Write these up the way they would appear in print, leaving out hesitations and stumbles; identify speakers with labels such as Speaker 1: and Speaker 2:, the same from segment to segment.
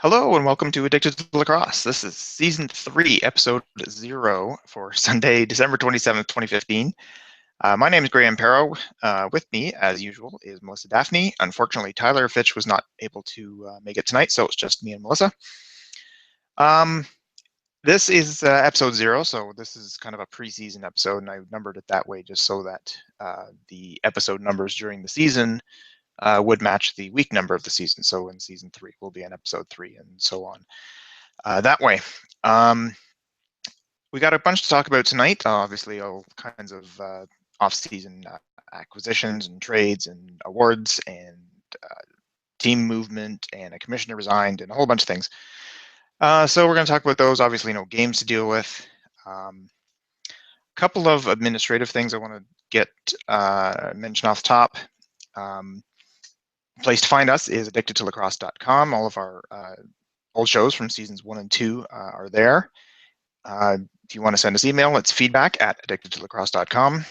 Speaker 1: Hello and welcome to Addicted to Lacrosse. This is Season 3, Episode 0 for Sunday, December 27th, 2015. My name is Graham Perro. With me, as usual, is Melissa Daphne. Unfortunately, Tyler Fitch was not able to make it tonight, so it's just me and Melissa. This is Episode 0, so this is kind of a preseason episode, and I numbered it that way just so that the episode numbers during the season would match the week number of the season. So in Season 3, we'll be in Episode 3 and so on. That way. We got a bunch to talk about tonight. Obviously, all kinds of off-season acquisitions and trades and awards and team movement and a commissioner resigned and a whole bunch of things. So we're going to talk about those. Obviously, no games to deal with. A couple of administrative things I want to get mentioned off the top. Place to find us is addictedtolacrosse.com. All of our old shows from seasons 1 and 2 are there. If you want to send us email, it's feedback@addictedtolacrosse.com.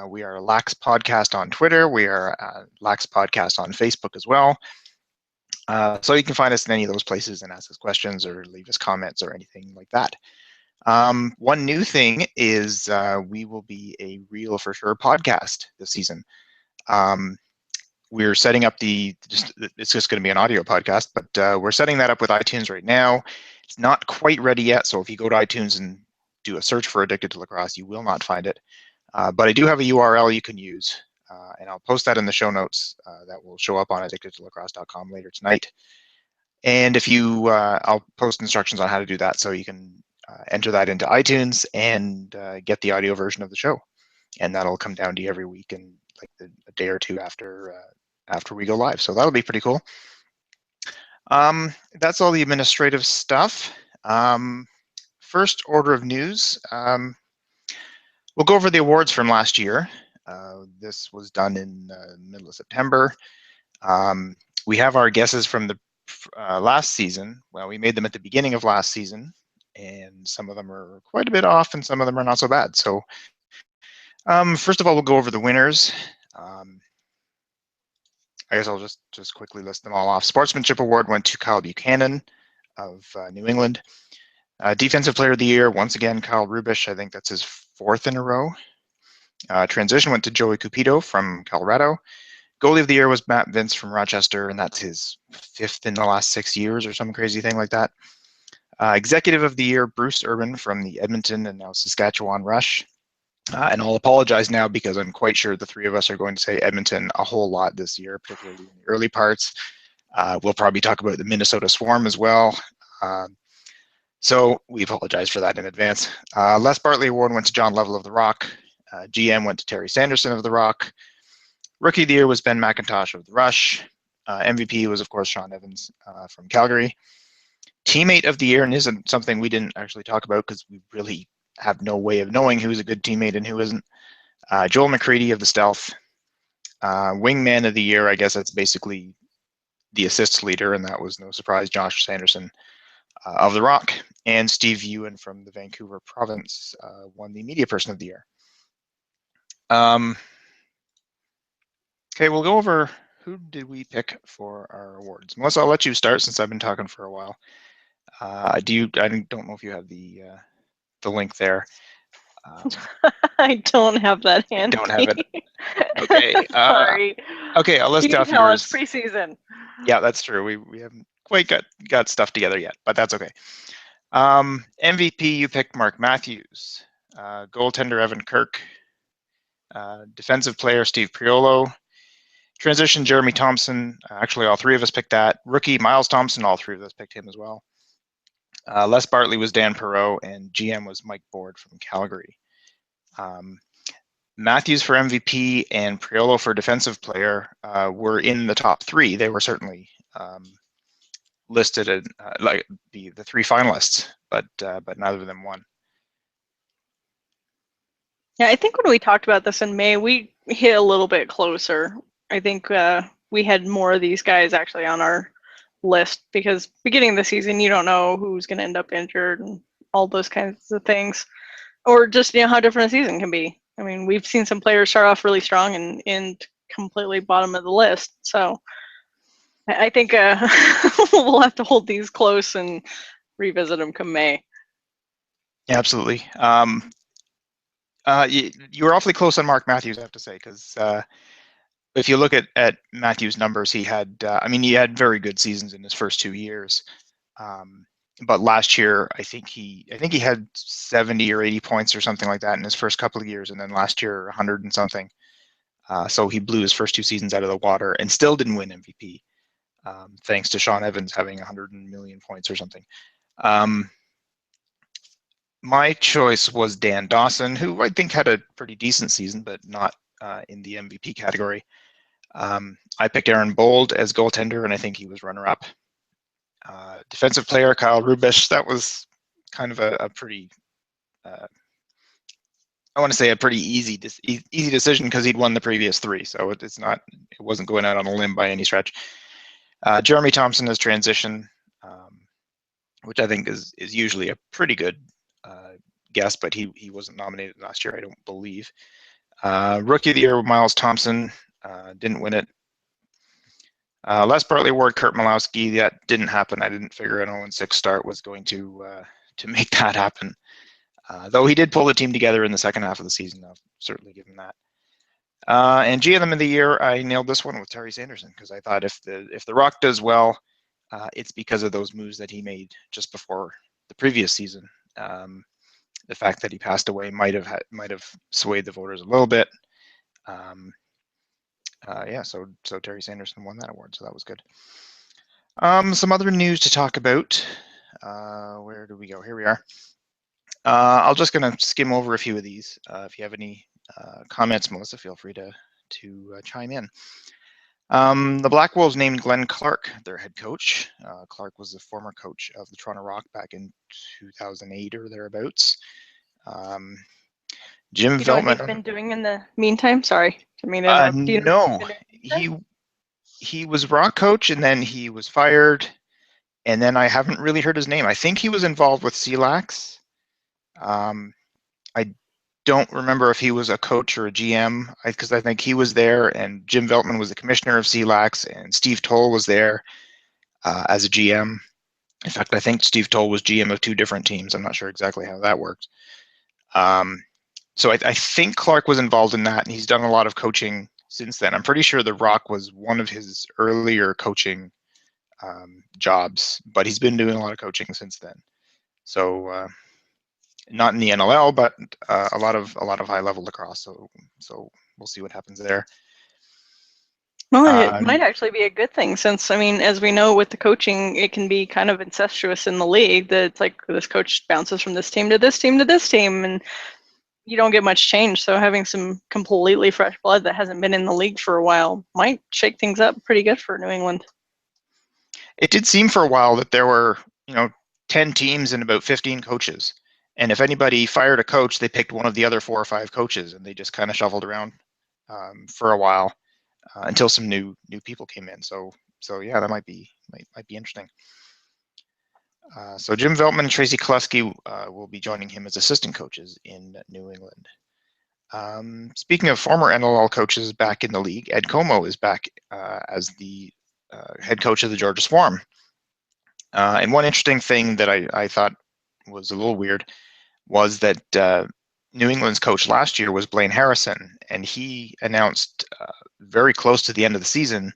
Speaker 1: We are Lax Podcast on Twitter. We are Lax Podcast on Facebook as well. So you can find us in any of those places and ask us questions or leave us comments or anything like that. One new thing is we will be a Real For Sure podcast this season. We're setting up it's just going to be an audio podcast, but we're setting that up with iTunes right now. It's not quite ready yet, so if you go to iTunes and do a search for Addicted to Lacrosse, you will not find it. But I do have a URL you can use, and I'll post that in the show notes. That will show up on addictedtolacrosse.com later tonight. And if you, I'll post instructions on how to do that, so you can enter that into iTunes and get the audio version of the show. And that'll come down to you every week and like a day or two after we go live. So that'll be pretty cool. That's all the administrative stuff. First order of news, we'll go over the awards from last year. This was done in the middle of September. We have our guesses from the last season. Well, we made them at the beginning of last season, and some of them are quite a bit off and some of them are not so bad. So first of all, we'll go over the winners. I guess I'll just quickly list them all off. Sportsmanship Award went to Kyle Buchanan of New England. Defensive Player of the Year, once again, Kyle Rubish. I think that's his 4th in a row. Transition went to Joey Cupido from Colorado. Goalie of the Year was Matt Vince from Rochester, and that's his 5th in the last 6 years or some crazy thing like that. Executive of the Year, Bruce Urban from the Edmonton and now Saskatchewan Rush. And I'll apologize now because I'm quite sure the three of us are going to say Edmonton a whole lot this year, particularly in the early parts. We'll probably talk about the Minnesota Swarm as well. So we apologize for that in advance. Les Bartley Award went to John Lovell of the Rock. GM went to Terry Sanderson of the Rock. Rookie of the Year was Ben McIntosh of the Rush. MVP was, of course, Sean Evans from Calgary. Teammate of the Year, and isn't something we didn't actually talk about because we really have no way of knowing who's a good teammate and who isn't. Joel McCready of the Stealth. Wingman of the Year, I guess that's basically the assists leader, and that was no surprise, Josh Sanderson of the Rock. And Steve Ewan from the Vancouver Province won the Media Person of the Year. Okay, we'll go over who did we pick for our awards. Melissa, I'll let you start since I've been talking for a while. I don't know if you have the link there.
Speaker 2: I don't have that handy.
Speaker 1: Don't have it. Okay.
Speaker 2: Sorry.
Speaker 1: Okay, I'll list off
Speaker 2: yours.
Speaker 1: It's
Speaker 2: preseason.
Speaker 1: Yeah, that's true. We haven't quite got stuff together yet, but that's okay. MVP, you picked Mark Matthews. Goaltender, Evan Kirk. Defensive player, Steve Priolo. Transition, Jeremy Thompson. Actually, all three of us picked that. Rookie, Miles Thompson. All three of us picked him as well. Les Bartley was Dan Perot, and GM was Mike Board from Calgary. Matthews for MVP and Priolo for defensive player were in the top 3. They were certainly listed at like the 3 finalists, but neither of them won.
Speaker 2: Yeah, I think when we talked about this in May, we hit a little bit closer. I think we had more of these guys actually on our list because beginning of the season, you don't know who's going to end up injured and all those kinds of things, or just how different a season can be. I mean, we've seen some players start off really strong and end completely bottom of the list. So I think we'll have to hold these close and revisit them come May.
Speaker 1: Absolutely. You were awfully close on Mark Matthews, I have to say, because if you look at Matthews' numbers, he had he had very good seasons in his first 2 years. But last year, I think he had 70 or 80 points or something like that in his first couple of years, and then last year 100 and something. So he blew his first 2 seasons out of the water and still didn't win MVP, thanks to Sean Evans having 100 million points or something. My choice was Dan Dawson, who I think had a pretty decent season, but not in the MVP category. I picked Aaron Bold as goaltender, and I think he was runner-up. Defensive player Kyle Rubisch. That was kind of a pretty, I want to say a pretty easy decision because he'd won the previous 3, so it wasn't going out on a limb by any stretch. Jeremy Thompson has transition, which I think is usually a pretty good guess, but he wasn't nominated last year, I don't believe. Rookie of the year, Miles Thompson, didn't win it. Les Bartley Award, Kurt Malowski, that didn't happen. I didn't figure an 0-6 start was going to make that happen. Though he did pull the team together in the second half of the season, I'll certainly give him that. And GM of the year, I nailed this one with Terry Sanderson because I thought if the Rock does well, it's because of those moves that he made just before the previous season. The fact that he passed away might have swayed the voters a little bit. So Terry Sanderson won that award, so that was good. Some other news to talk about. Where do we go? Here we are. I'm just going to skim over a few of these. If you have any comments, Melissa, feel free to chime in. The Black Wolves named Glenn Clark their head coach. Clark was the former coach of the Toronto Rock back in 2008 or thereabouts. Jim
Speaker 2: You know what
Speaker 1: Veltman.
Speaker 2: he's been doing in the meantime? Sorry, I mean,
Speaker 1: no, he was Rock coach, and then he was fired, and then I haven't really heard his name. I think he was involved with CLAX. I don't remember if he was a coach or a GM, because I think he was there, and Jim Veltman was the commissioner of CLAX, and Steve Toll was there as a GM. In fact, I think Steve Toll was GM of 2 different teams. I'm not sure exactly how that worked. So I think Clark was involved in that, and he's done a lot of coaching since then. I'm pretty sure the Rock was one of his earlier coaching jobs, but he's been doing a lot of coaching since then. So not in the NLL, but a lot of high level lacrosse. So we'll see what happens there.
Speaker 2: Well, it might actually be a good thing since, I mean, as we know with the coaching, it can be kind of incestuous in the league that it's like this coach bounces from this team to this team to this team, and you don't get much change. So having some completely fresh blood that hasn't been in the league for a while might shake things up pretty good for New England.
Speaker 1: It did seem for a while that there were, 10 teams and about 15 coaches. And if anybody fired a coach, they picked one of the other 4 or 5 coaches, and they just kind of shuffled around for a while until some new people came in. So yeah, that might be interesting. So Jim Veltman and Tracy Kolesky will be joining him as assistant coaches in New England. Speaking of former NLL coaches back in the league, Ed Como is back as the head coach of the Georgia Swarm. And one interesting thing that I thought was a little weird was that New England's coach last year was Blaine Harrison, and he announced very close to the end of the season,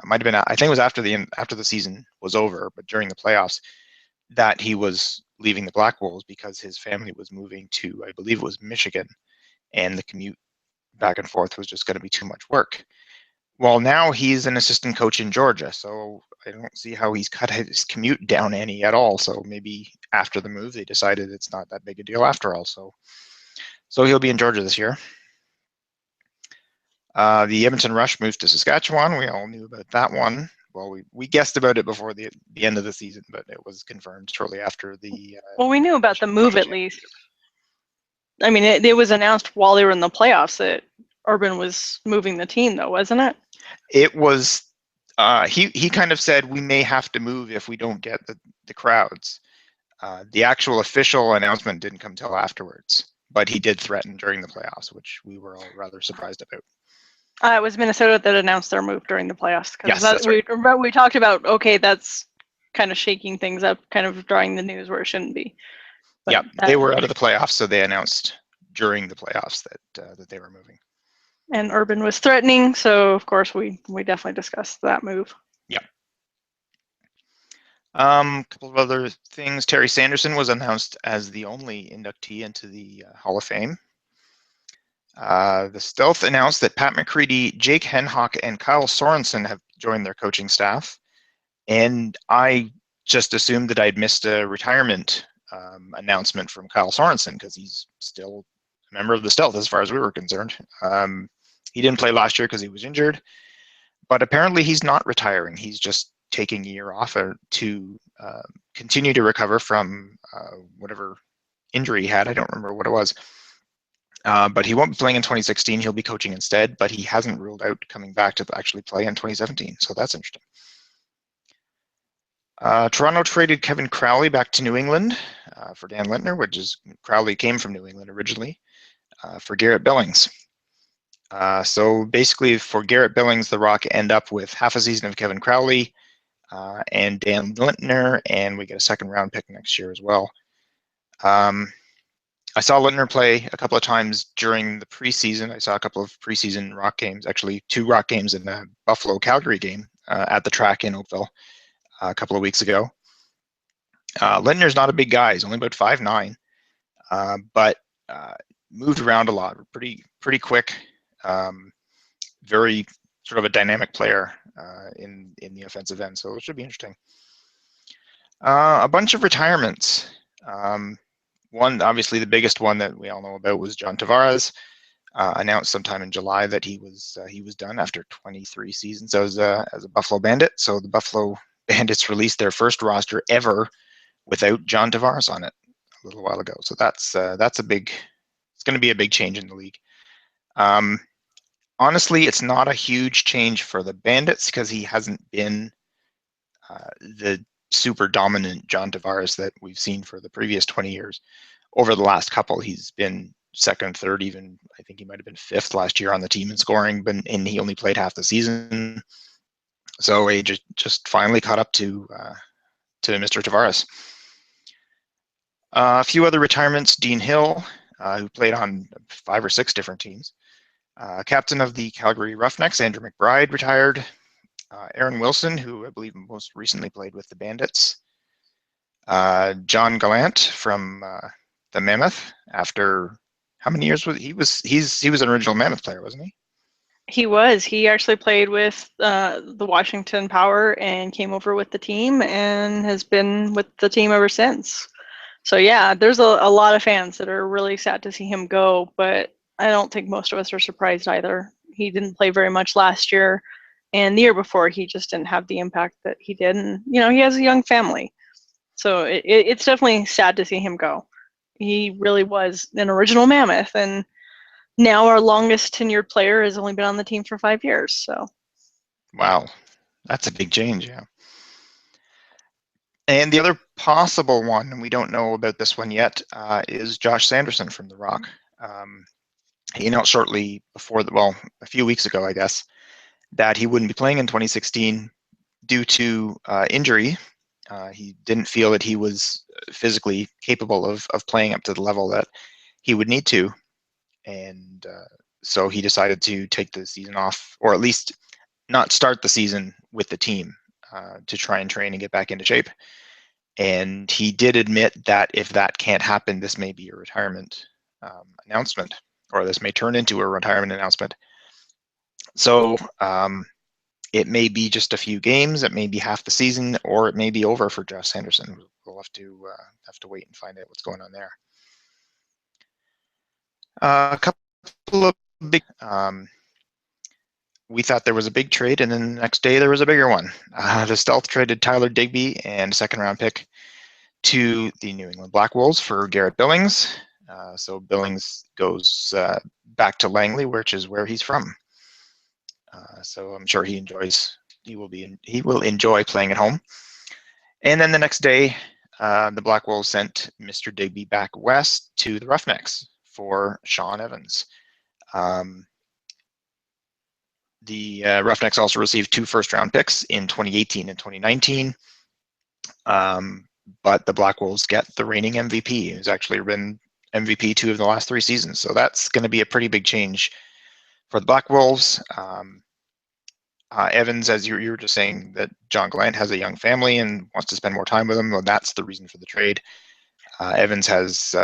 Speaker 1: might have been, I think it was after the season was over, but during the playoffs, that he was leaving the Black Wolves because his family was moving to, I believe it was Michigan, and the commute back and forth was just going to be too much work. Well, now he's an assistant coach in Georgia, so I don't see how he's cut his commute down any at all. So maybe after the move, they decided it's not that big a deal after all. So he'll be in Georgia this year. The Edmonton Rush moved to Saskatchewan. We all knew about that one. Well, we guessed about it before the end of the season, but it was confirmed shortly after the.
Speaker 2: Well, we knew about the move at least. I mean, it was announced while they were in the playoffs that Urban was moving the team, though, wasn't it?
Speaker 1: It was. He kind of said we may have to move if we don't get the crowds. The actual official announcement didn't come till afterwards, but he did threaten during the playoffs, which we were all rather surprised about.
Speaker 2: It was Minnesota that announced their move during the playoffs, because
Speaker 1: Yes, that's right.
Speaker 2: we talked about, okay, that's kind of shaking things up, kind of drawing the news where it shouldn't be. But
Speaker 1: Yeah, they were out of the playoffs, so they announced during the playoffs that they were moving.
Speaker 2: And Urban was threatening, so of course we definitely discussed that move.
Speaker 1: Yeah. A couple of other things. Terry Sanderson was announced as the only inductee into the Hall of Fame. The Stealth announced that Pat McCready, Jake Henhock, and Kyle Sorensen have joined their coaching staff. And I just assumed that I'd missed a retirement announcement from Kyle Sorensen, because he's still a member of the Stealth as far as we were concerned. He didn't play last year because he was injured, but apparently he's not retiring. He's just taking a year off to continue to recover from whatever injury he had. I don't remember what it was. But he won't be playing in 2016. He'll be coaching instead, but he hasn't ruled out coming back to actually play in 2017. So that's interesting. Toronto traded Kevin Crowley back to New England for Dan Lintner, which is Crowley came from New England originally, for Garrett Billings. So basically, for Garrett Billings, the Rock end up with half a season of Kevin Crowley and Dan Lintner, and we get a second-round pick next year as well. I saw Lintner play a couple of times during the preseason. I saw a couple of preseason Rock games, actually 2 Rock games and a Buffalo-Calgary game at the track in Oakville a couple of weeks ago. Lintner's not a big guy. He's only about 5'9", but moved around a lot. Pretty quick. Very sort of a dynamic player in the offensive end, so it should be interesting. A bunch of retirements. One, obviously, the biggest one that we all know about was John Tavares. Announced sometime in July that he was done after 23 seasons as a Buffalo Bandit. So the Buffalo Bandits released their first roster ever without John Tavares on it a little while ago. So that's a big. It's going to be a big change in the league. Honestly, it's not a huge change for the Bandits because he hasn't been the super dominant John Tavares that we've seen for the previous 20 years. Over the last couple, he's been second, third, even I think he might have been fifth last year on the team in scoring, but and he only played half the season. So he just finally caught up to Mr. Tavares. A few other retirements: Dean Hill, who played on 5 or 6 different teams. Captain of the Calgary Roughnecks, Andrew McBride, retired. Aaron Wilson, who I believe most recently played with the Bandits. John Gallant from the Mammoth. After how many years was he was an original Mammoth player, wasn't he?
Speaker 2: He was. He actually played with the Washington Power and came over with the team and has been with the team ever since. So yeah, there's a lot of fans that are really sad to see him go, but I don't think most of us are surprised either. He didn't play very much last year, and the year before he just didn't have the impact that he did. And he has a young family, so it's definitely sad to see him go. He really was an original Mammoth, and now our longest tenured player has only been on the team for 5 years. So
Speaker 1: wow, that's a big change, yeah. And the other possible one, and we don't know about this one yet, is Josh Sanderson from the Rock. He announced shortly before a few weeks ago, I guess, that he wouldn't be playing in 2016 due to injury. He didn't feel that he was physically capable of playing up to the level that he would need to. And so he decided to take the season off, or at least not start the season with the team to try and train and get back into shape. And he did admit that if that can't happen, this may be a retirement announcement, or this may turn into a retirement announcement. So it may be just a few games, it may be half the season, or it may be over for Josh Sanderson. We'll have to wait and find out what's going on there. A couple of big. We thought there was a big trade, and then the next day there was a bigger one. The Stealth traded Tyler Digby and a second-round pick to the New England Black Wolves for Garrett Billings. So Billings goes back to Langley, which is where he's from. So I'm sure he will enjoy playing at home. And then the next day, the Black Wolves sent Mr. Digby back west to the Roughnecks for Sean Evans. The Roughnecks also received 2 first-round picks in 2018 and 2019. But the Black Wolves get the reigning MVP, who's actually been MVP 2 of the last 3 seasons. So that's going to be a pretty big change for the Black Wolves. Evans, as you were just saying, that John Gallant has a young family and wants to spend more time with them. Well, that's the reason for the trade. Evans has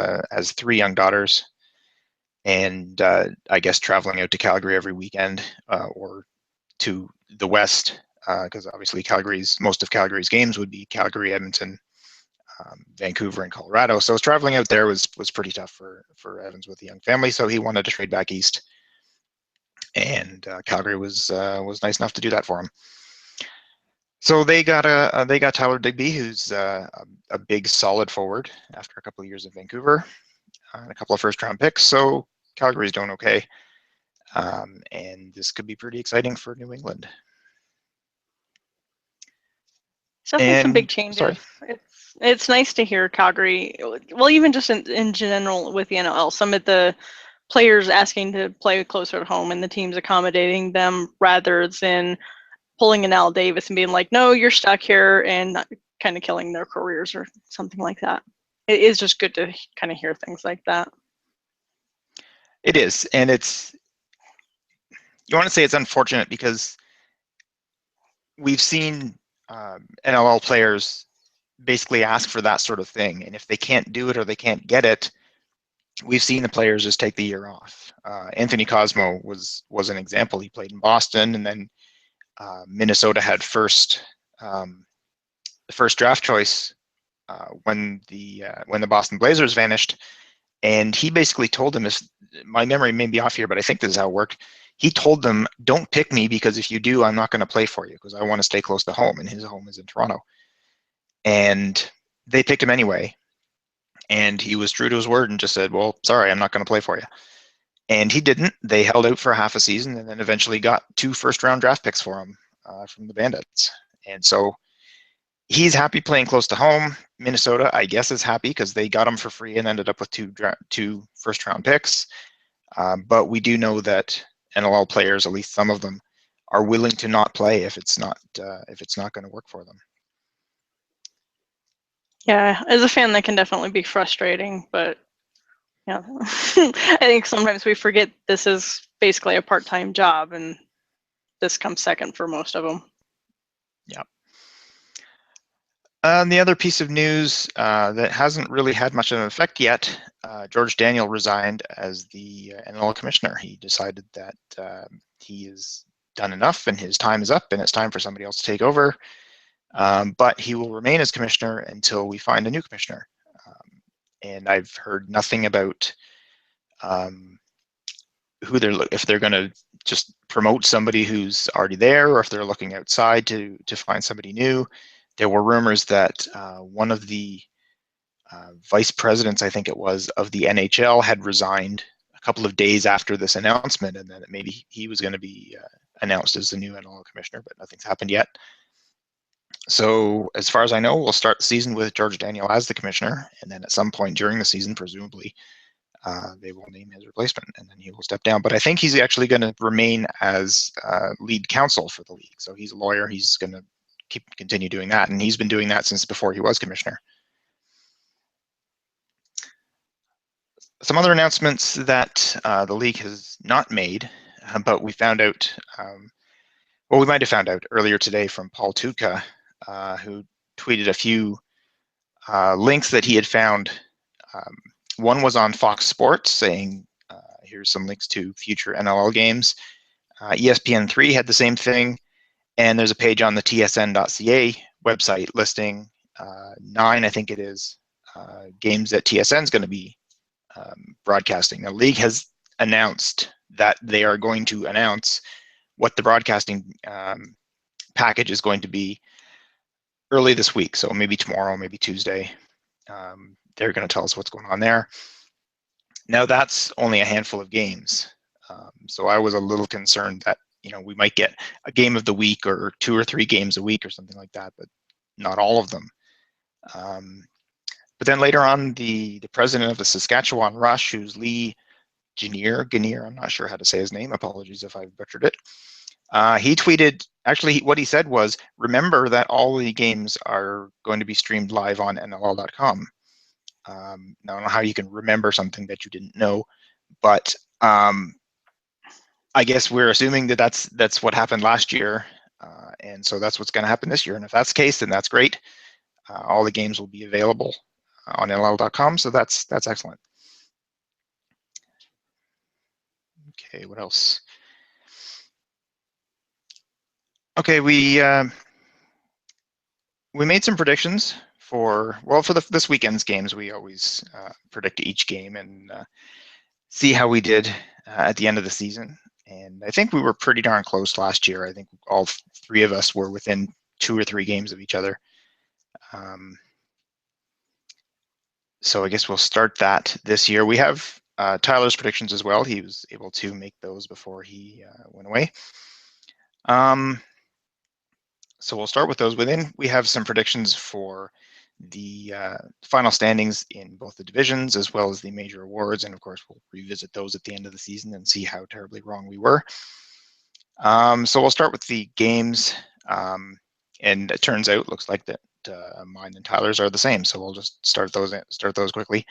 Speaker 1: 3 young daughters, and I guess traveling out to Calgary every weekend or to the west, because obviously most of Calgary's games would be Calgary, Edmonton, Vancouver, and Colorado. So traveling out there was pretty tough for Evans with a young family. So he wanted to trade back east, and Calgary was nice enough to do that for him. So they got Tyler Digby, who's a big, solid forward after a couple of years in Vancouver, and a couple of first-round picks. So Calgary's doing okay, and this could be pretty exciting for New England.
Speaker 2: It's definitely some big changes. It's nice to hear Calgary. Well, even just in general with the NLL, some of the players asking to play closer to home and the teams accommodating them rather than pulling an Al Davis and being like, no, you're stuck here, and kind of killing their careers or something like that. It is just good to kind of hear things like that.
Speaker 1: It is, and you want to say it's unfortunate because we've seen NLL players basically ask for that sort of thing, and if they can't do it or they can't get it, we've seen the players just take the year off. Anthony Cosmo was an example. He played in Boston, and then Minnesota had first draft choice when the Boston Blazers vanished, and he basically told them, my memory may be off here, but I think this is how it worked. He told them, don't pick me, because if you do, I'm not going to play for you because I want to stay close to home, and his home is in Toronto. And they picked him anyway. And he was true to his word and just said, well, sorry, I'm not going to play for you. And he didn't. They held out for half a season and then eventually got 2 first-round draft picks for him from the Bandits. And so he's happy playing close to home. Minnesota, I guess, is happy because they got him for free and ended up with 2 first-round picks. But we do know that NLL players, at least some of them, are willing to not play if it's not going to work for them.
Speaker 2: Yeah, as a fan, that can definitely be frustrating, but yeah, I think sometimes we forget this is basically a part-time job, and this comes second for most of them.
Speaker 1: Yeah. The other piece of news that hasn't really had much of an effect yet, George Daniel resigned as the NLL commissioner. He decided that he has done enough and his time is up and it's time for somebody else to take over. But he will remain as commissioner until we find a new commissioner. And I've heard nothing about if they're going to just promote somebody who's already there, or if they're looking outside to find somebody new. There were rumors that one of the vice presidents, I think it was, of the NHL had resigned a couple of days after this announcement, and then maybe he was going to be announced as the new NLL commissioner, but nothing's happened yet. So as far as I know, we'll start the season with George Daniel as the commissioner, and then at some point during the season, presumably, they will name his replacement, and then he will step down. But I think he's actually going to remain as lead counsel for the league. So he's a lawyer. He's going to continue doing that, and he's been doing that since before he was commissioner. Some other announcements that the league has not made, but we found out, well, we might have found out earlier today from Paul Tuca, who tweeted a few links that he had found. One was on Fox Sports saying, here's some links to future NLL games. ESPN3 had the same thing, and there's a page on the tsn.ca website listing 9, I think it is, games that TSN is going to be broadcasting. The league has announced that they are going to announce what the broadcasting package is going to be early this week. So maybe tomorrow, maybe Tuesday. They're going to tell us what's going on there. Now that's only a handful of games. So I was a little concerned that, we might get a game of the week or 2 or 3 games a week or something like that, but not all of them. But then later on, the president of the Saskatchewan Rush, who's Lee Genier, I'm not sure how to say his name, apologies if I've butchered it, He tweeted, actually, what he said was, remember that all the games are going to be streamed live on NLL.com. Now, I don't know how you can remember something that you didn't know, but I guess we're assuming that that's what happened last year, and so that's what's going to happen this year. And if that's the case, then that's great. All the games will be available on NLL.com, so that's excellent. Okay, what else? Okay, we made some predictions for this weekend's games. We always predict each game and see how we did at the end of the season. And I think we were pretty darn close last year. I think all three of us were within 2 or 3 games of each other. So I guess we'll start that this year. We have Tyler's predictions as well. He was able to make those before he went away. So we'll start with those. Within, we have some predictions for the final standings in both the divisions as well as the major awards. And of course, we'll revisit those at the end of the season and see how terribly wrong we were. So we'll start with the games. And it turns out, looks like that mine and Tyler's are the same. So we'll just start those quickly.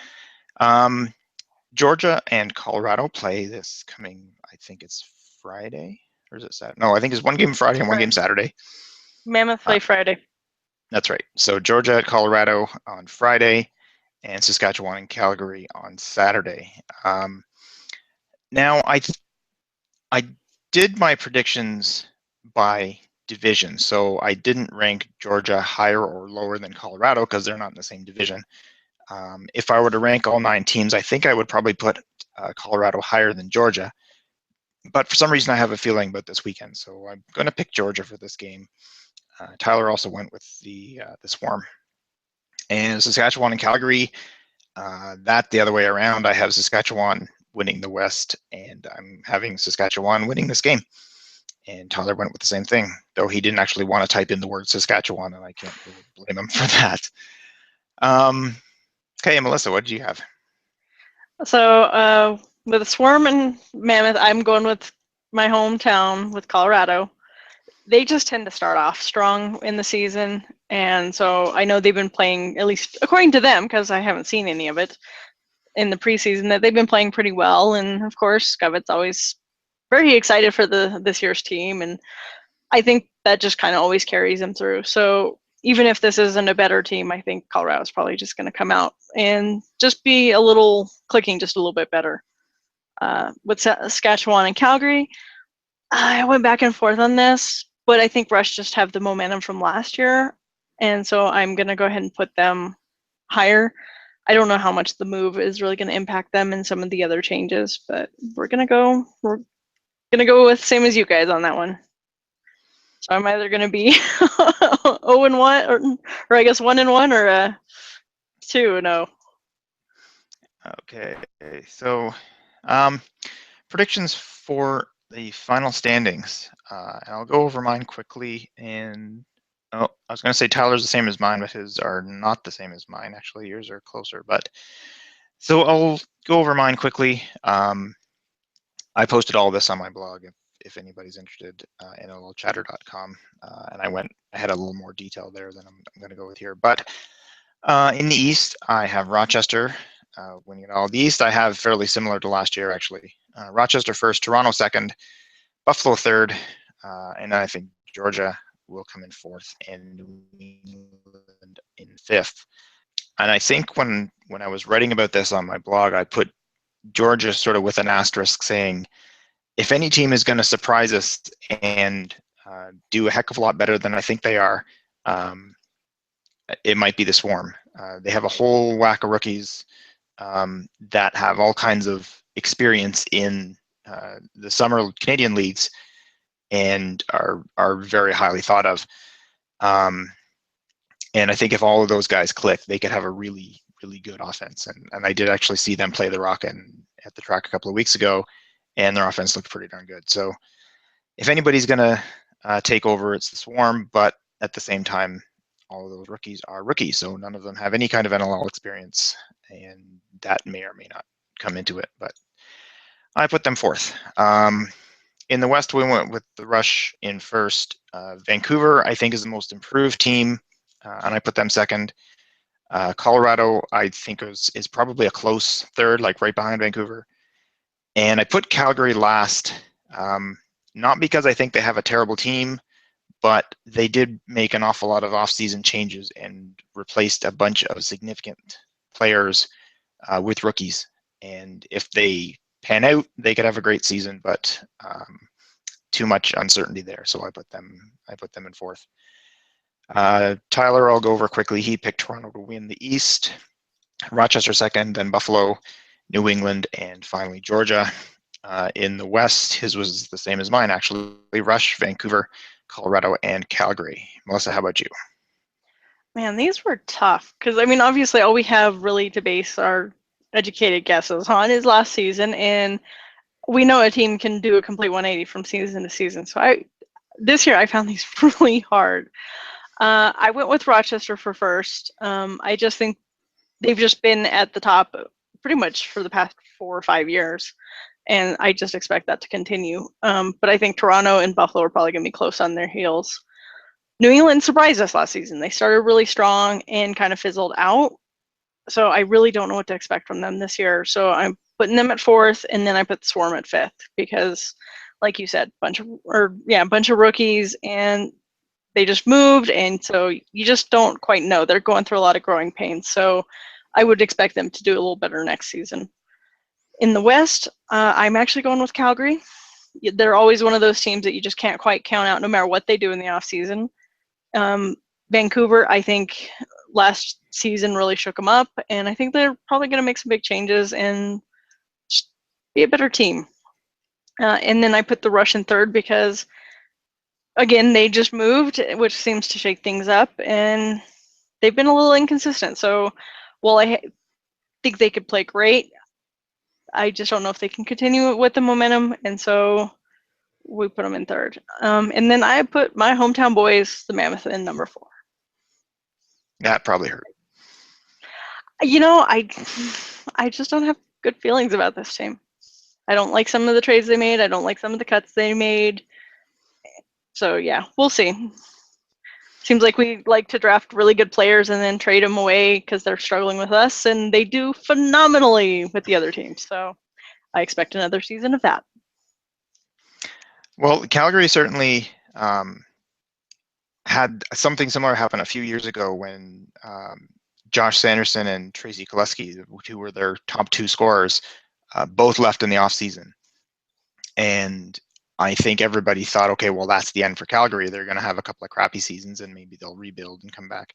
Speaker 1: Georgia and Colorado play this coming, I think it's Friday, or is it Saturday? No, I think it's one game Friday and one game Saturday.
Speaker 2: Mammoth play Friday.
Speaker 1: That's right. So Georgia at Colorado on Friday, and Saskatchewan and Calgary on Saturday. Now, I did my predictions by division, so I didn't rank Georgia higher or lower than Colorado because they're not in the same division. If I were to rank all 9 teams, I think I would probably put Colorado higher than Georgia. But for some reason, I have a feeling about this weekend, so I'm going to pick Georgia for this game. Tyler also went with the Swarm. And Saskatchewan and Calgary, that the other way around. I have Saskatchewan winning the West, and I'm having Saskatchewan winning this game. And Tyler went with the same thing, though he didn't actually want to type in the word Saskatchewan, and I can't really blame him for that. Okay, Melissa, what did you have?
Speaker 2: So with Swarm and Mammoth, I'm going with my hometown with Colorado. They just tend to start off strong in the season, and so I know they've been playing, at least according to them, because I haven't seen any of it in the preseason, that they've been playing pretty well. And of course, Scovett's always very excited for this year's team, and I think that just kind of always carries them through. So even if this isn't a better team, I think Colorado's probably just going to come out and just be clicking just a little bit better. With Saskatchewan and Calgary, I went back and forth on this, but I think Rush just have the momentum from last year, and so I'm going to go ahead and put them higher. I don't know how much the move is really going to impact them and some of the other changes, but we're going to go with same as you guys on that one. So I'm either going to be 0-1, or I guess 1-1, or 2-0.
Speaker 1: Okay, so predictions for the final standings. And I'll go over mine quickly. And I was going to say Tyler's the same as mine, but his are not the same as mine. Actually, yours are closer. But so I'll go over mine quickly. I posted all this on my blog if anybody's interested, nllchatter.com. And I had a little more detail there than I'm going to go with here. But in the East, I have Rochester winning it all. The East, I have fairly similar to last year, actually. Rochester first, Toronto second, Buffalo third, and then I think Georgia will come in fourth, and New England in fifth. And I think when I was writing about this on my blog, I put Georgia sort of with an asterisk saying, if any team is going to surprise us and do a heck of a lot better than I think they are, it might be the Swarm. They have a whole whack of rookies that have all kinds of experience in the summer Canadian leagues and are very highly thought of. And I think if all of those guys click, they could have a really, really good offense. And I did actually see them play the Rock at the track a couple of weeks ago, and their offense looked pretty darn good. So if anybody's going to take over, it's the Swarm. But at the same time, all of those rookies are rookies, so none of them have any kind of NLL experience, and that may or may not come into it. But I put them fourth. In the West, we went with the Rush in first. Vancouver, I think, is the most improved team, and I put them second. Colorado, I think, is probably a close third, like right behind Vancouver. And I put Calgary last, not because I think they have a terrible team, but they did make an awful lot of off-season changes and replaced a bunch of significant players with rookies. And if they pan out, they could have a great season, but too much uncertainty there. So I put them in fourth. Tyler, I'll go over quickly. He picked Toronto to win the East, Rochester second, then Buffalo, New England, and finally Georgia. In the West, his was the same as mine, actually. Rush, Vancouver, Colorado, and Calgary. Melissa, how about you?
Speaker 2: Man, these were tough because, I mean, obviously all we have really to base our educated guesses on is last season, and we know a team can do a complete 180 from season to season. So this year I found these really hard. I went with Rochester for first. I just think they've just been at the top pretty much for the past 4 or 5 years, and I just expect that to continue. But I think Toronto and Buffalo are probably going to be close on their heels. New England surprised us last season. They started really strong and kind of fizzled out. So I really don't know what to expect from them this year. So I'm putting them at fourth, and then I put the Swarm at fifth because, like you said, a bunch of rookies, and they just moved, and so you just don't quite know. They're going through a lot of growing pains. So I would expect them to do a little better next season. In the West, I'm actually going with Calgary. They're always one of those teams that you just can't quite count out no matter what they do in the offseason. Vancouver, I think last season really shook them up, and I think they're probably going to make some big changes and be a better team. And then I put the Rush in third because, again, they just moved, which seems to shake things up, and they've been a little inconsistent. So while I think they could play great, I just don't know if they can continue with the momentum, and so we put them in third. And then I put my hometown boys, the Mammoth, in number 4.
Speaker 1: That probably hurt.
Speaker 2: You know, I just don't have good feelings about this team. I don't like some of the trades they made. I don't like some of the cuts they made. So yeah, we'll see. Seems like we like to draft really good players and then trade them away because they're struggling with us, and they do phenomenally with the other teams. So I expect another season of that.
Speaker 1: Well, Calgary certainly had something similar happen a few years ago when Josh Sanderson and Tracy Koleski, who were their top 2 scorers, both left in the offseason. And I think everybody thought, okay, well, that's the end for Calgary. They're going to have a couple of crappy seasons and maybe they'll rebuild and come back.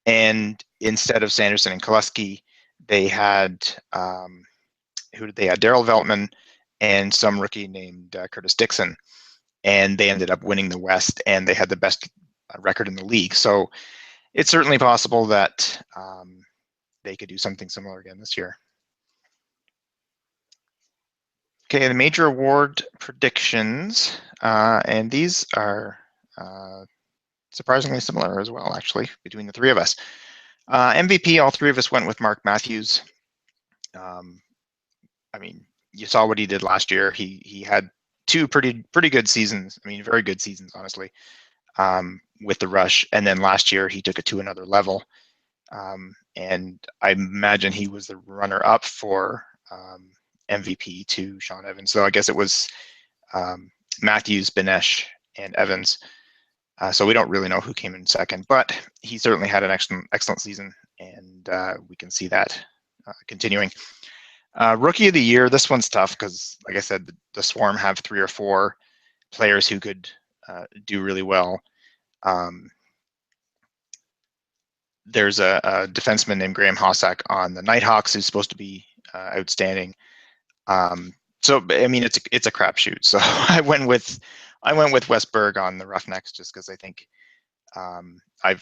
Speaker 1: And instead of Sanderson and Koleski, they had, who did they have? Daryl Veltman and some rookie named Curtis Dixon. And they ended up winning the West, and they had the best record in the league. So it's certainly possible that they could do something similar again this year. Okay, the major award predictions, and these are surprisingly similar as well, actually, between the 3 of us. MVP, all 3 of us went with Mark Matthews. I mean, you saw what he did last year. He had 2 pretty good seasons. I mean, very good seasons, honestly, with the Rush. And then last year, he took it to another level. And I imagine he was the runner-up for MVP to Sean Evans. So I guess it was Matthews, Benesh, and Evans. So we don't really know who came in second, but he certainly had an excellent season, and we can see that continuing. Rookie of the year, this one's tough because, like I said, the Swarm have 3 or 4 players who could do really well. There's a defenseman named Graham Hossack on the Nighthawks who's supposed to be outstanding. So I mean, it's a crapshoot. So I went with Westberg on the Roughnecks just because I think I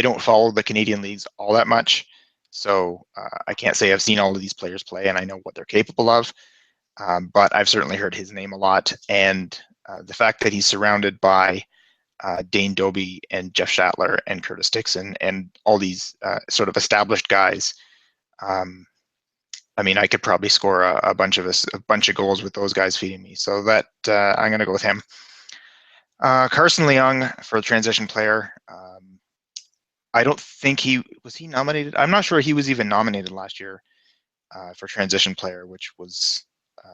Speaker 1: don't follow the Canadian leagues all that much, so I can't say I've seen all of these players play and I know what they're capable of. But I've certainly heard his name a lot, and the fact that he's surrounded by Dane Doby and Jeff Shatler and Curtis Dixon and all these sort of established guys, I mean, I could probably score a bunch of goals with those guys feeding me. So that I'm going to go with him. Carson Leung for the transition player. I don't think he nominated. I'm not sure he was even nominated last year for transition player, which was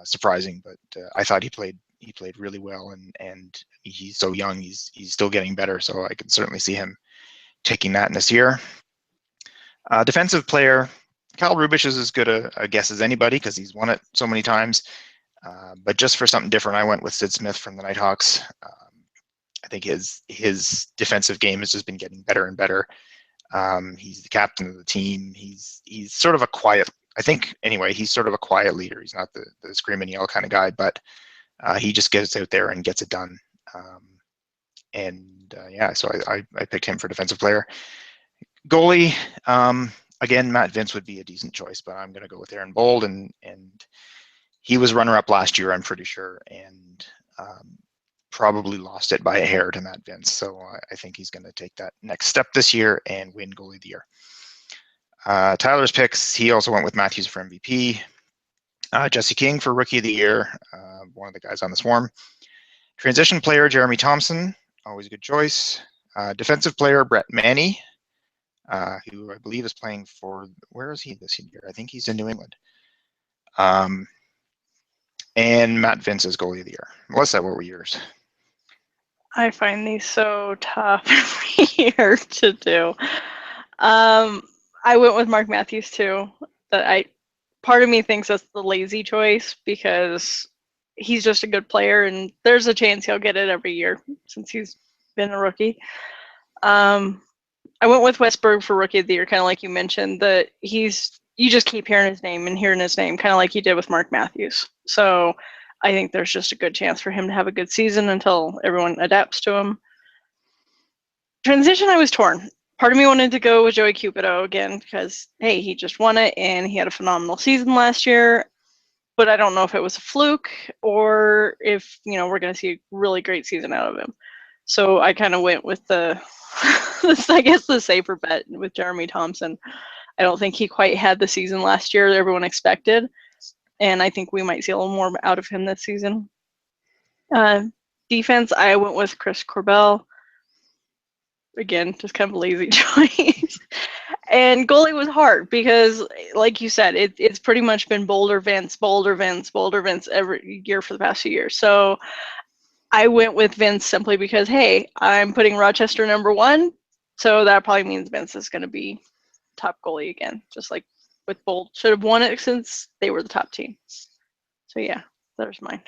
Speaker 1: surprising. But I thought he played really well, and he's so young. He's still getting better. So I can certainly see him taking that in this year. Defensive player, Kyle Rubish is as good a guess as anybody because he's won it so many times. But just for something different, I went with Sid Smith from the Nighthawks. I think his defensive game has just been getting better and better. He's the captain of the team. He's sort of a quiet. I think anyway, he's sort of a quiet leader. He's not the scream and yell kind of guy, but he just gets out there and gets it done. So I picked him for defensive player. Goalie, again, Matt Vince would be a decent choice, but I'm going to go with Aaron Bold, and he was runner-up last year, I'm pretty sure, and probably lost it by a hair to Matt Vince. So I think he's going to take that next step this year and win Goalie of the Year. Tyler's picks, he also went with Matthews for MVP. Jesse King for Rookie of the Year, one of the guys on the Swarm. Transition player, Jeremy Thompson, always a good choice. Defensive player, Brett Manny, who I believe is playing for, where is he this year? I think he's in New England. And Matt Vince is Goalie of the Year. Melissa, what were yours?
Speaker 2: I find these so tough here to do. I went with Mark Matthews too. Part of me thinks that's the lazy choice because he's just a good player, and there's a chance he'll get it every year since he's been a rookie. I went with Westberg for Rookie of the Year, kind of like you mentioned, that you just keep hearing his name and hearing his name, kind of like you did with Mark Matthews. So I think there's just a good chance for him to have a good season until everyone adapts to him. Transition, I was torn. Part of me wanted to go with Joey Cupido again because, hey, he just won it and he had a phenomenal season last year. But I don't know if it was a fluke or if, we're going to see a really great season out of him. So I kind of went with the safer bet with Jeremy Thompson. I don't think he quite had the season last year that everyone expected. And I think we might see a little more out of him this season. Defense, I went with Chris Corbell. Again, just kind of a lazy choice. And goalie was hard because, like you said, it's pretty much been Boulder Vince every year for the past few years. So I went with Vince simply because, hey, I'm putting Rochester #1. So that probably means Vince is going to be top goalie again, just like with Bold. Should have won it since they were the top team. So yeah, there's mine.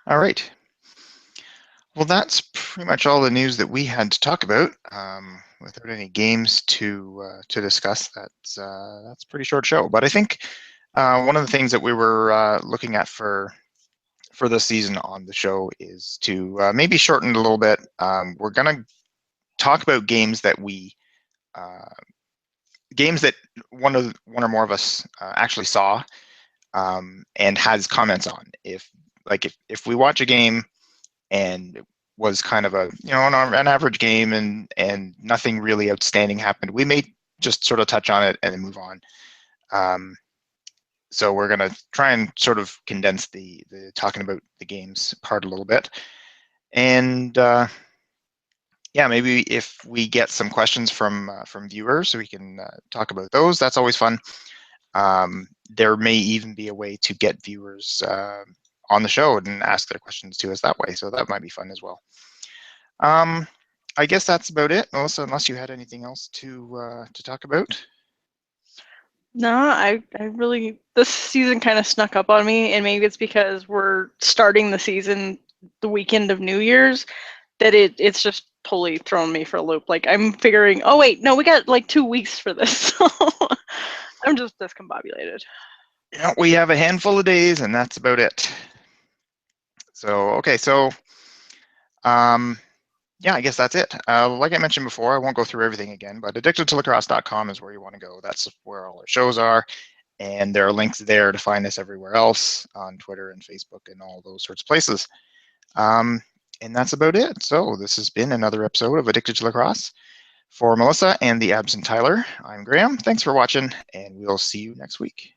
Speaker 1: All right. Well, that's pretty much all the news that we had to talk about. Without any games to discuss, that's a pretty short show. But I think one of the things that we were looking at for this season on the show is to maybe shorten it a little bit. We're going to talk about games that one or more of us actually saw and has comments on. If we watch a game and it was kind of an average game and nothing really outstanding happened, we may just sort of touch on it and then move on. So we're going to try and sort of condense the talking about the games part a little bit. And maybe if we get some questions from viewers, so we can talk about those. That's always fun. There may even be a way to get viewers on the show and ask their questions to us that way. So that might be fun as well. I guess that's about it, Melissa, unless you had anything else to talk about.
Speaker 2: No, I really, this season kind of snuck up on me, and maybe it's because we're starting the season the weekend of New Year's that it's just totally thrown me for a loop. Like I'm figuring, oh wait, no, we got like 2 weeks for this. So I'm just discombobulated.
Speaker 1: Yeah, we have a handful of days, and that's about it. So okay, so I guess that's it. Like I mentioned before, I won't go through everything again, but addictedtolacrosse.com is where you want to go. That's where all our shows are, and there are links there to find us everywhere else on Twitter and Facebook and all those sorts of places. And that's about it. So this has been another episode of Addicted to Lacrosse. For Melissa and the absent Tyler, I'm Graham. Thanks for watching, and we'll see you next week.